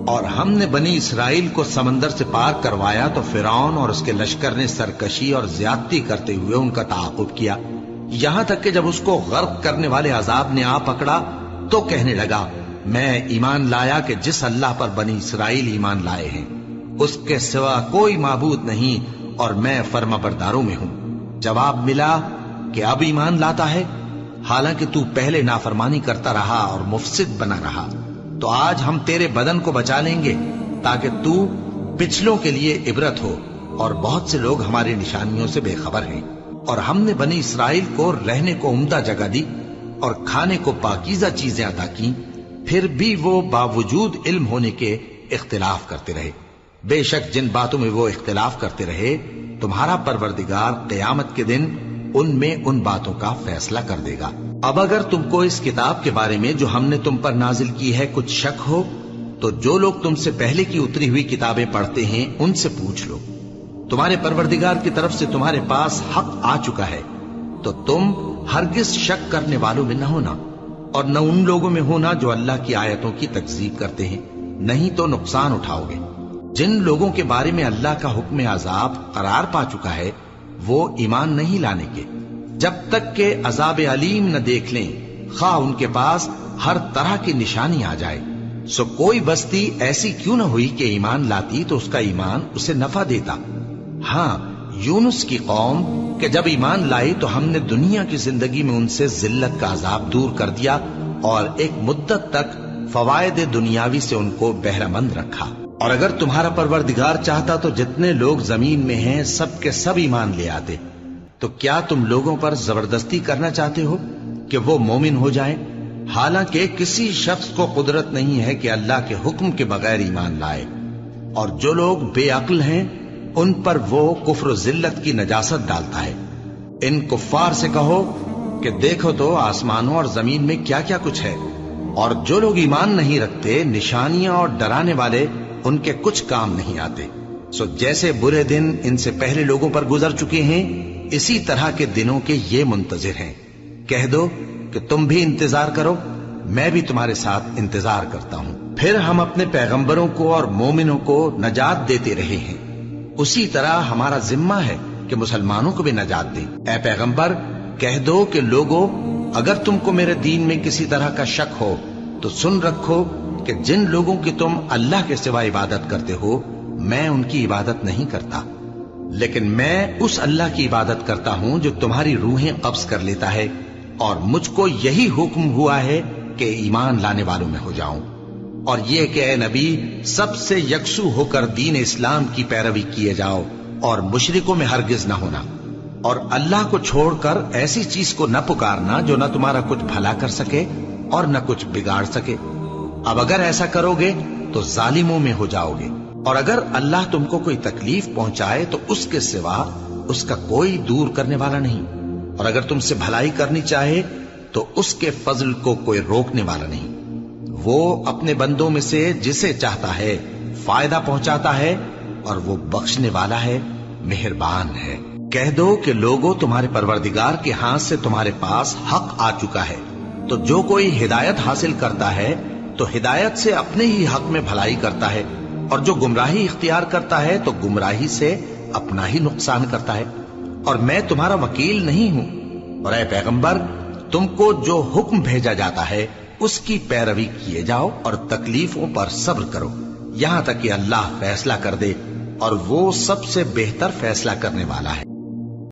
اور ہم نے بنی اسرائیل کو سمندر سے پار کروایا تو فرعون اور اس کے لشکر نے سرکشی اور زیادتی کرتے ہوئے ان کا تعاقب کیا، یہاں تک کہ جب اس کو غرق کرنے والے عذاب نے آ پکڑا تو کہنے لگا میں ایمان لایا کہ جس اللہ پر بنی اسرائیل ایمان لائے ہیں اس کے سوا کوئی معبود نہیں اور میں فرما برداروں میں ہوں۔ جواب ملا کہ اب ایمان لاتا ہے، حالانکہ تو پہلے نافرمانی کرتا رہا اور مفسد بنا رہا، تو آج ہم تیرے بدن کو بچا لیں گے تاکہ تو پچھلوں کے لیے عبرت ہو، اور بہت سے لوگ ہماری نشانیوں سے بے خبر ہیں۔ اور ہم نے بنی اسرائیل کو رہنے کو عمدہ جگہ دی اور کھانے کو پاکیزہ چیزیں عطا کی، پھر بھی وہ باوجود علم ہونے کے اختلاف کرتے رہے۔ بے شک جن باتوں میں وہ اختلاف کرتے رہے تمہارا پروردگار قیامت کے دن ان میں ان باتوں کا فیصلہ کر دے گا۔ اب اگر تم کو اس کتاب کے بارے میں جو ہم نے تم پر نازل کی ہے کچھ شک ہو تو جو لوگ تم سے پہلے کی اتری ہوئی کتابیں پڑھتے ہیں ان سے پوچھ لو، تمہارے پروردگار کی طرف سے تمہارے پاس حق آ چکا ہے تو تم ہرگز شک کرنے والوں میں نہ ہونا، اور نہ ان لوگوں میں ہونا جو اللہ کی آیتوں کی تکذیب کرتے ہیں، نہیں تو نقصان اٹھاؤ گے۔ جن لوگوں کے بارے میں اللہ کا حکم عذاب قرار پا چکا ہے وہ ایمان نہیں لانے کے جب تک کہ عذاب علیم نہ دیکھ لیں، خواہ ان کے پاس ہر طرح کی نشانی آ جائے۔ سو کوئی بستی ایسی کیوں نہ ہوئی کہ ایمان لاتی تو اس کا ایمان اسے نفع دیتا۔ ہاں، یونس کی قوم کہ جب ایمان لائی تو ہم نے دنیا کی زندگی میں ان سے ذلت کا عذاب دور کر دیا اور ایک مدت تک فوائد دنیاوی سے ان کو بہرہ مند رکھا۔ اور اگر تمہارا پروردگار چاہتا تو جتنے لوگ زمین میں ہیں سب کے سب ایمان لے آتے، تو کیا تم لوگوں پر زبردستی کرنا چاہتے ہو کہ وہ مومن ہو جائیں؟ حالانکہ کسی شخص کو قدرت نہیں ہے کہ اللہ کے حکم کے بغیر ایمان لائے، اور جو لوگ بے عقل ہیں ان پر وہ کفر و ذلت کی نجاست ڈالتا ہے۔ ان کفار سے کہو کہ دیکھو تو آسمانوں اور زمین میں کیا کیا کچھ ہے، اور جو لوگ ایمان نہیں رکھتے نشانیاں اور ڈرانے والے ان کے کچھ کام نہیں آتے۔ سو جیسے برے دن ان سے پہلے لوگوں پر گزر چکے ہیں اسی طرح کے دنوں کے یہ منتظر ہیں۔ کہہ دو کہ تم بھی انتظار کرو، میں بھی تمہارے ساتھ انتظار کرتا ہوں۔ پھر ہم اپنے پیغمبروں کو اور مومنوں کو نجات دیتے رہے ہیں، اسی طرح ہمارا ذمہ ہے کہ مسلمانوں کو بھی نجات دیں۔ اے پیغمبر کہہ دو کہ لوگو اگر تم کو میرے دین میں کسی طرح کا شک ہو تو سن رکھو کہ جن لوگوں کی تم اللہ کے سوا عبادت کرتے ہو میں ان کی عبادت نہیں کرتا، لیکن میں اس اللہ کی عبادت کرتا ہوں جو تمہاری روحیں قبض کر لیتا ہے، اور مجھ کو یہی حکم ہوا ہے کہ ایمان لانے والوں میں ہو جاؤں، اور یہ کہ اے نبی سب سے یکسو ہو کر دین اسلام کی پیروی کیے جاؤ اور مشرکوں میں ہرگز نہ ہونا، اور اللہ کو چھوڑ کر ایسی چیز کو نہ پکارنا جو نہ تمہارا کچھ بھلا کر سکے اور نہ کچھ بگاڑ سکے۔ اب اگر ایسا کرو گے تو ظالموں میں ہو جاؤ گے، اور اگر اللہ تم کو کوئی تکلیف پہنچائے تو اس کے سوا اس کا کوئی دور کرنے والا نہیں، اور اگر تم سے بھلائی کرنی چاہے تو اس کے فضل کو کوئی روکنے والا نہیں۔ وہ اپنے بندوں میں سے جسے چاہتا ہے فائدہ پہنچاتا ہے، اور وہ بخشنے والا ہے، مہربان ہے۔ کہہ دو کہ لوگوں تمہارے پروردگار کے ہاتھ سے تمہارے پاس حق آ چکا ہے، تو جو کوئی ہدایت حاصل کرتا ہے تو ہدایت سے اپنے ہی حق میں بھلائی کرتا ہے، اور جو گمراہی اختیار کرتا ہے تو گمراہی سے اپنا ہی نقصان کرتا ہے، اور میں تمہارا وکیل نہیں ہوں۔ اور اے پیغمبر تم کو جو حکم بھیجا جاتا ہے اس کی پیروی کیے جاؤ اور تکلیفوں پر صبر کرو یہاں تک کہ اللہ فیصلہ کر دے، اور وہ سب سے بہتر فیصلہ کرنے والا ہے۔